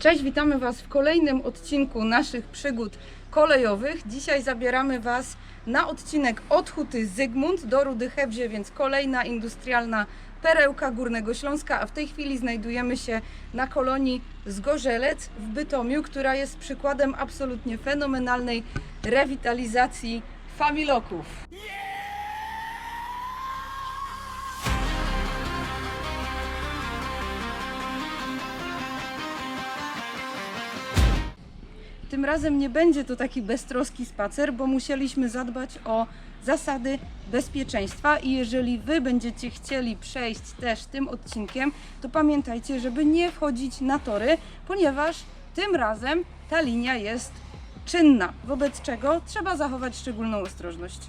Cześć, witamy Was w kolejnym odcinku naszych przygód kolejowych. Dzisiaj zabieramy Was na odcinek od Huty Zygmunt do Rudy Hebzie, więc kolejna industrialna perełka Górnego Śląska, a w tej chwili znajdujemy się na kolonii Zgorzelec w Bytomiu, która jest przykładem absolutnie fenomenalnej rewitalizacji familoków. Tym razem nie będzie to taki beztroski spacer, bo musieliśmy zadbać o zasady bezpieczeństwa i jeżeli Wy będziecie chcieli przejść też tym odcinkiem, to pamiętajcie, żeby nie wchodzić na tory, ponieważ tym razem ta linia jest czynna, wobec czego trzeba zachować szczególną ostrożność.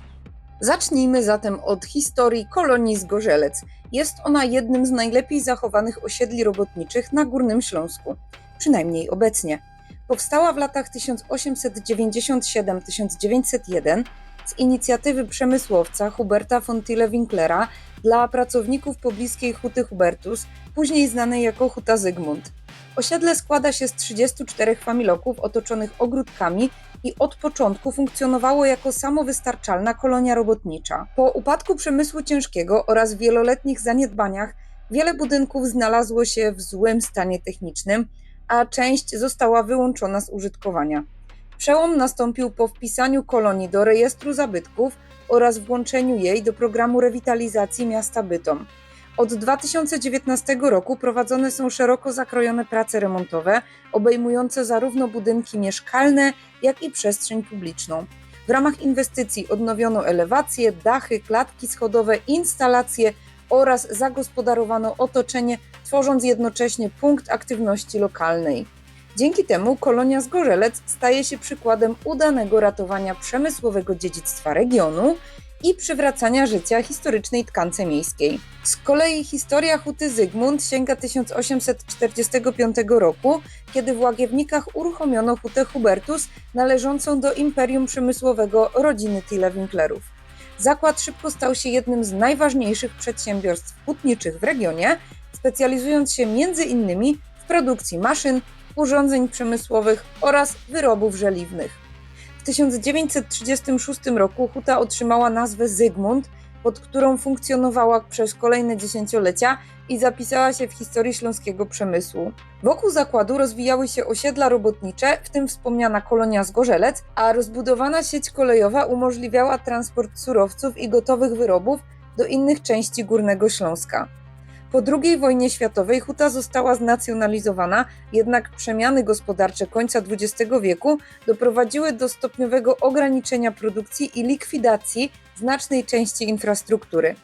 Zacznijmy zatem od historii kolonii Zgorzelec. Jest ona jednym z najlepiej zachowanych osiedli robotniczych na Górnym Śląsku, przynajmniej obecnie. Powstała w latach 1897-1901 z inicjatywy przemysłowca Huberta von Tille-Winklera dla pracowników pobliskiej Huty Hubertus, później znanej jako Huta Zygmunt. Osiedle składa się z 34 familoków otoczonych ogródkami i od początku funkcjonowało jako samowystarczalna kolonia robotnicza. Po upadku przemysłu ciężkiego oraz wieloletnich zaniedbaniach wiele budynków znalazło się w złym stanie technicznym, a część została wyłączona z użytkowania. Przełom nastąpił po wpisaniu kolonii do rejestru zabytków oraz włączeniu jej do programu rewitalizacji miasta Bytom. Od 2019 roku prowadzone są szeroko zakrojone prace remontowe, obejmujące zarówno budynki mieszkalne, jak i przestrzeń publiczną. W ramach inwestycji odnowiono elewacje, dachy, klatki schodowe, instalacje oraz zagospodarowano otoczenie, tworząc jednocześnie punkt aktywności lokalnej. Dzięki temu kolonia Zgorzelec staje się przykładem udanego ratowania przemysłowego dziedzictwa regionu i przywracania życia historycznej tkance miejskiej. Z kolei historia Huty Zygmunt sięga 1845 roku, kiedy w Łagiewnikach uruchomiono Hutę Hubertus należącą do imperium przemysłowego rodziny Tille-Winklerów. Zakład szybko stał się jednym z najważniejszych przedsiębiorstw hutniczych w regionie, specjalizując się m.in. w produkcji maszyn, urządzeń przemysłowych oraz wyrobów żeliwnych. W 1936 roku huta otrzymała nazwę Zygmunt, pod którą funkcjonowała przez kolejne dziesięciolecia i zapisała się w historii śląskiego przemysłu. Wokół zakładu rozwijały się osiedla robotnicze, w tym wspomniana kolonia Zgorzelec, a rozbudowana sieć kolejowa umożliwiała transport surowców i gotowych wyrobów do innych części Górnego Śląska. Po II wojnie światowej huta została znacjonalizowana, jednak przemiany gospodarcze końca XX wieku doprowadziły do stopniowego ograniczenia produkcji i likwidacji znacznej części infrastruktury.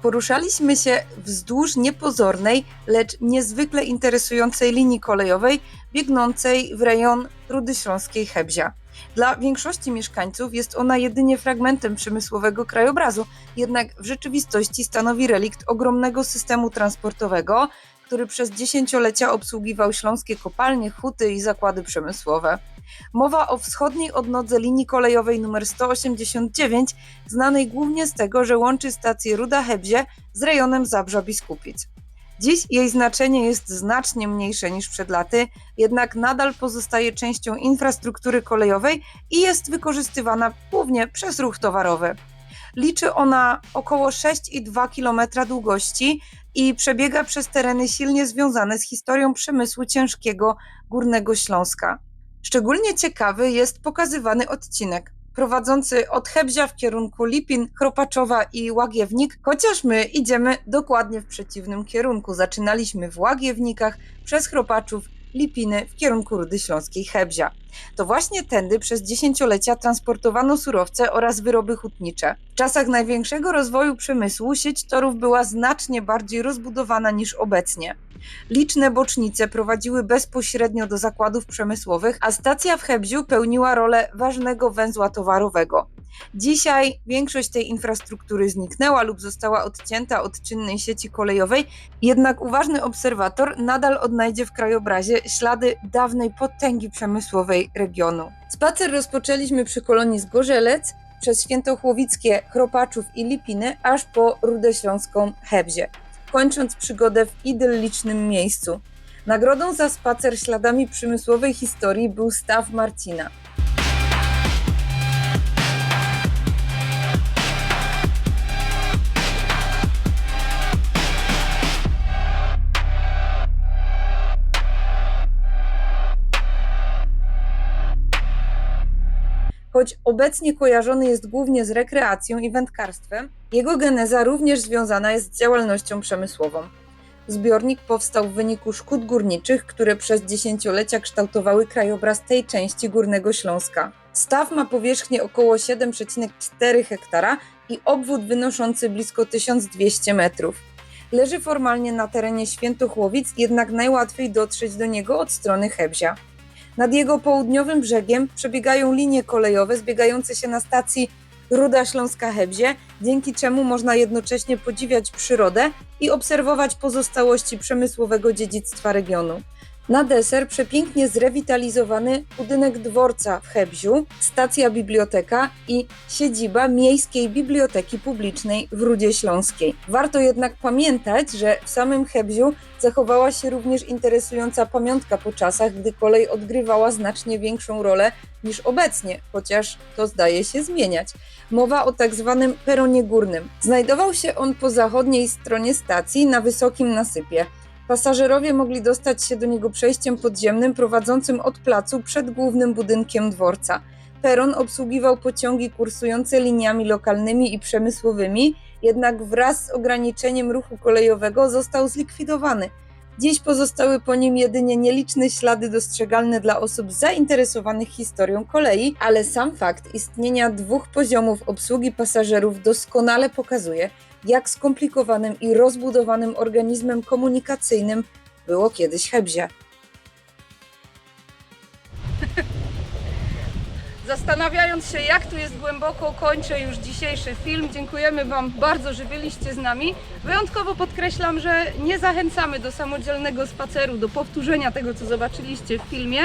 Poruszaliśmy się wzdłuż niepozornej, lecz niezwykle interesującej linii kolejowej biegnącej w rejon Rudy Śląskiej Hebzia. Dla większości mieszkańców jest ona jedynie fragmentem przemysłowego krajobrazu, jednak w rzeczywistości stanowi relikt ogromnego systemu transportowego, który przez dziesięciolecia obsługiwał śląskie kopalnie, huty i zakłady przemysłowe. Mowa o wschodniej odnodze linii kolejowej nr 189, znanej głównie z tego, że łączy stację Ruda Hebzie z rejonem Zabrza Biskupic. Dziś jej znaczenie jest znacznie mniejsze niż przed laty, jednak nadal pozostaje częścią infrastruktury kolejowej i jest wykorzystywana głównie przez ruch towarowy. Liczy ona około 6,2 km długości i przebiega przez tereny silnie związane z historią przemysłu ciężkiego Górnego Śląska. Szczególnie ciekawy jest pokazywany odcinek prowadzący od Hebzia w kierunku Lipin, Chropaczowa i Łagiewnik, chociaż my idziemy dokładnie w przeciwnym kierunku. Zaczynaliśmy w Łagiewnikach, przez Chropaczów, Lipiny w kierunku Rudy Śląskiej Hebzia. To właśnie tędy przez dziesięciolecia transportowano surowce oraz wyroby hutnicze. W czasach największego rozwoju przemysłu sieć torów była znacznie bardziej rozbudowana niż obecnie. Liczne bocznice prowadziły bezpośrednio do zakładów przemysłowych, a stacja w Chebziu pełniła rolę ważnego węzła towarowego. Dzisiaj większość tej infrastruktury zniknęła lub została odcięta od czynnej sieci kolejowej, jednak uważny obserwator nadal odnajdzie w krajobrazie ślady dawnej potęgi przemysłowej regionu. Spacer rozpoczęliśmy przy kolonii Zgorzelec, przez Świętochłowickie, Chropaczów i Lipiny, aż po Rudę Śląską Chebzie, kończąc przygodę w idyllicznym miejscu. Nagrodą za spacer śladami przemysłowej historii był staw Marcina. Choć obecnie kojarzony jest głównie z rekreacją i wędkarstwem, jego geneza również związana jest z działalnością przemysłową. Zbiornik powstał w wyniku szkód górniczych, które przez dziesięciolecia kształtowały krajobraz tej części Górnego Śląska. Staw ma powierzchnię około 7,4 hektara i obwód wynoszący blisko 1200 metrów. Leży formalnie na terenie Świętochłowic, jednak najłatwiej dotrzeć do niego od strony Chebzia. Nad jego południowym brzegiem przebiegają linie kolejowe zbiegające się na stacji Ruda Śląska Chebzie, dzięki czemu można jednocześnie podziwiać przyrodę i obserwować pozostałości przemysłowego dziedzictwa regionu. Na deser przepięknie zrewitalizowany budynek dworca w Chebziu, stacja biblioteka i siedziba Miejskiej Biblioteki Publicznej w Rudzie Śląskiej. Warto jednak pamiętać, że w samym Chebziu zachowała się również interesująca pamiątka po czasach, gdy kolej odgrywała znacznie większą rolę niż obecnie, chociaż to zdaje się zmieniać. Mowa o tak zwanym peronie górnym. Znajdował się on po zachodniej stronie stacji na wysokim nasypie. Pasażerowie mogli dostać się do niego przejściem podziemnym prowadzącym od placu przed głównym budynkiem dworca. Peron obsługiwał pociągi kursujące liniami lokalnymi i przemysłowymi, jednak wraz z ograniczeniem ruchu kolejowego został zlikwidowany. Dziś pozostały po nim jedynie nieliczne ślady dostrzegalne dla osób zainteresowanych historią kolei, ale sam fakt istnienia dwóch poziomów obsługi pasażerów doskonale pokazuje, jak skomplikowanym i rozbudowanym organizmem komunikacyjnym było kiedyś Chebzie. Zastanawiając się, jak tu jest głęboko, kończę już dzisiejszy film. Dziękujemy Wam bardzo, że byliście z nami. Wyjątkowo podkreślam, że nie zachęcamy do samodzielnego spaceru, do powtórzenia tego, co zobaczyliście w filmie,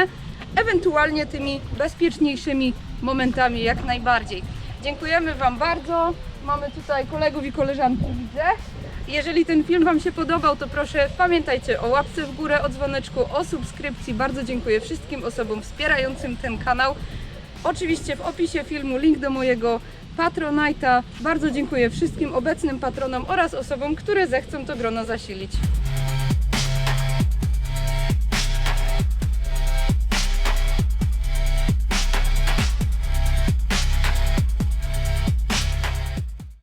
ewentualnie tymi bezpieczniejszymi momentami jak najbardziej. Dziękujemy Wam bardzo. Mamy tutaj kolegów i koleżanki, widzę. Jeżeli ten film Wam się podobał, to proszę pamiętajcie o łapce w górę, o dzwoneczku, o subskrypcji. Bardzo dziękuję wszystkim osobom wspierającym ten kanał. Oczywiście w opisie filmu link do mojego Patronite'a. Bardzo dziękuję wszystkim obecnym patronom oraz osobom, które zechcą to grono zasilić.